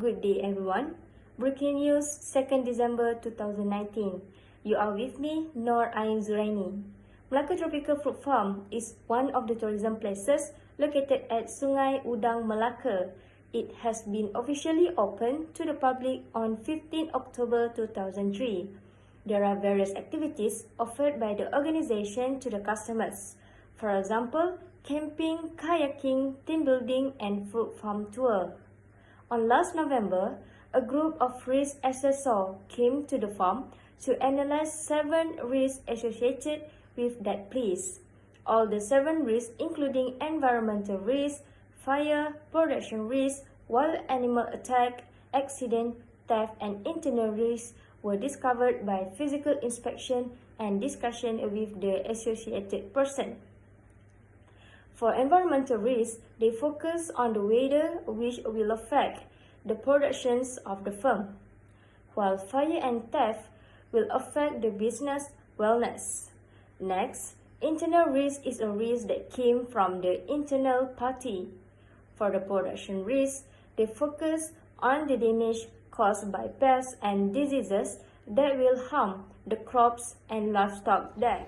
Good day everyone. Breaking news 2nd December 2019. You are with me, Noor Ain Zuraini. Melaka Tropical Fruit Farm is one of the tourism places located at Sungai Udang, Melaka. It has been officially opened to the public on 15 October 2003. There are various activities offered by the organization to the customers. For example, camping, kayaking, team building, and fruit farm tour. On last November, a group of risk assessors came to the farm to analyze 7 risks associated with that place. All the 7 risks, including environmental risk, fire, production risk, wild animal attack, accident, theft, and internal risks, were discovered by physical inspection and discussion with the associated person. For environmental risks, they focus on the weather which will affect the productions of the firm, while fire and theft will affect the business wellness. Next, internal risk is a risk that came from the internal party. For the production risk, they focus on the damage caused by pests and diseases that will harm the crops and livestock there.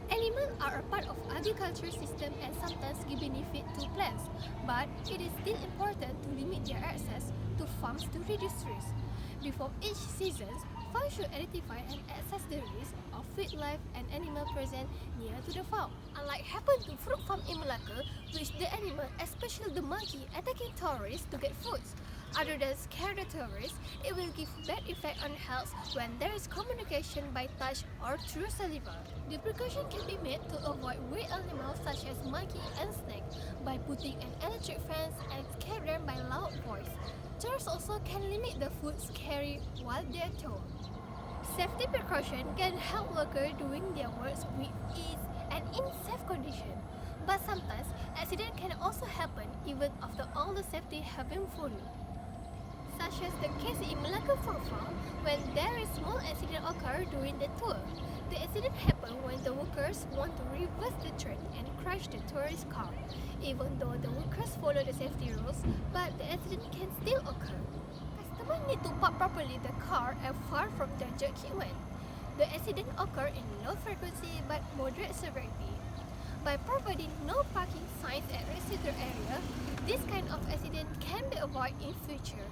Animals are a part of agriculture system and sometimes give benefit to plants, but it is still important to limit their access to farms to reduce risk. Before each season, farms should identify and assess the risk of wildlife and animal present near to the farm. Unlike happened to fruit farm in Melaka, which the animal, especially the monkey, attacking tourists to get foods. Other than scare the tourists, it will give bad effect on health when there is communication by touch or through saliva. The precaution can be made to avoid weird animals such as monkey and snake by putting an electric fence and scare them by loud voice. Tourists also can limit the foods carried while they are told. Safety precaution can help workers doing their work with ease and in safe condition. But sometimes accident can also happen even after all the safety have been followed. Such as the case in Melaka Fruit Farm when there is small accident occur during the tour. The accident happened when the workers want to reverse the train and crash the tourist car. Even though the workers follow the safety rules, but the accident can still occur. Customers need to park properly the car and far from danger equipment. The accident occur in low frequency but moderate severity. By providing no parking signs at restricted area, this kind of accident can be avoided in future.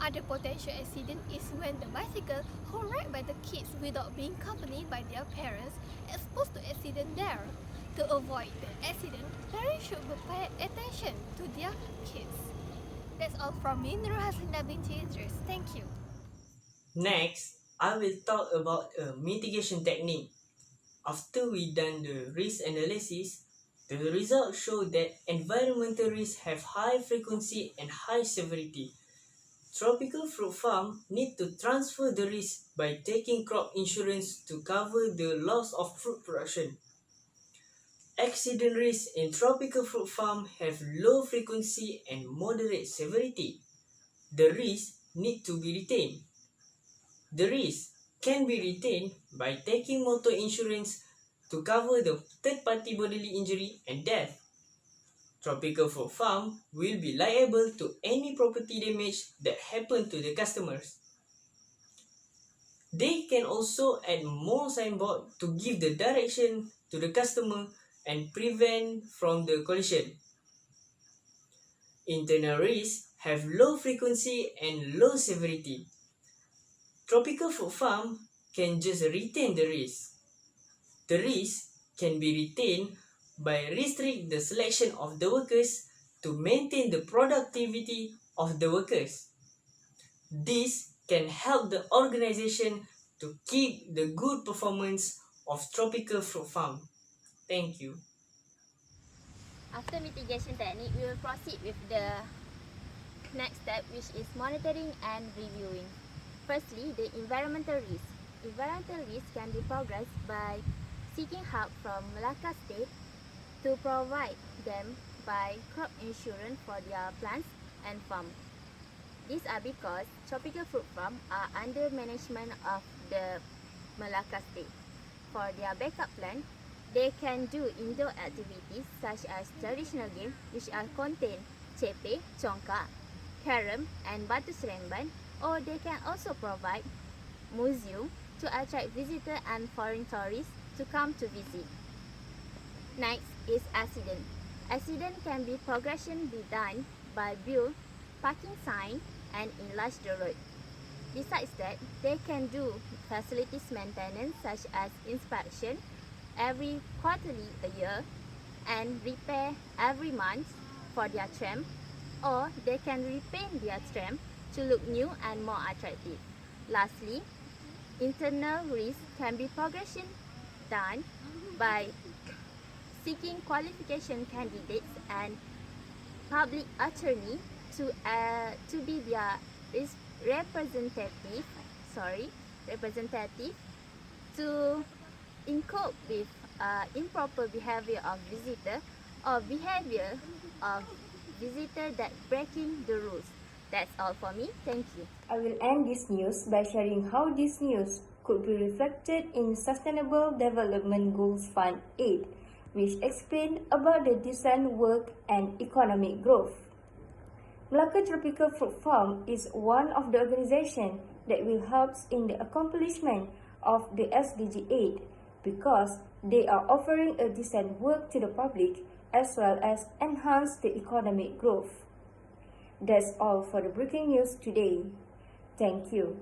Other potential accident is when the bicycle who ride by the kids without being accompanied by their parents exposed to accident there. To avoid the accident, parents should pay attention to their kids. That's all from me, Nurul Haslinda binti Idris. Thank you. Next, I will talk about a mitigation technique. After we done the risk analysis, the results show that environmental risks have high frequency and high severity. Tropical fruit farm need to transfer the risk by taking crop insurance to cover the loss of fruit production. Accident risks in tropical fruit farm have low frequency and moderate severity. The risk need to be retained. The risk can be retained by taking motor insurance to cover the third-party bodily injury and death. Tropical fruit farm will be liable to any property damage that happen to the customers. They can also add more signboard to give the direction to the customer and prevent from the collision. Internal risks have low frequency and low severity. Tropical fruit farm can just retain the risk. The risk can be retained by restrict the selection of the workers to maintain the productivity of the workers. This can help the organization to keep the good performance of tropical fruit farm. Thank you. After mitigation technique, we will proceed with the next step, which is monitoring and reviewing. Firstly, the environmental risk. Environmental risk can be progressed by seeking help from Melaka State to provide them by crop insurance for their plants and farm. These are because tropical fruit farms are under management of the Melaka State. For their backup plan, they can do indoor activities such as traditional games which are contain cepe, congkak, Kerem, and Batu Seremban, or they can also provide museum to attract visitors and foreign tourists to come to visit. Next is accident. Accident can be progression be done by build parking sign and enlarge the road. Besides that, they can do facilities maintenance such as inspection every quarterly a year and repair every month for their tram, or they can repaint their tram to look new and more attractive. Lastly, internal risk can be progression done by seeking qualification candidates and public attorney to be their representative to cope with improper behavior of visitor or behavior of visitor that breaking the rules. That's all for me. Thank you. I will end this news by sharing how this news could be reflected in Sustainable Development Goals Fund 8, which explain about the decent work and economic growth. MELAKA Tropical Fruit Farm is one of the organizations that will help in the accomplishment of the SDG 8 because they are offering a decent work to the public as well as enhance the economic growth. That's all for the breaking news today. Thank you.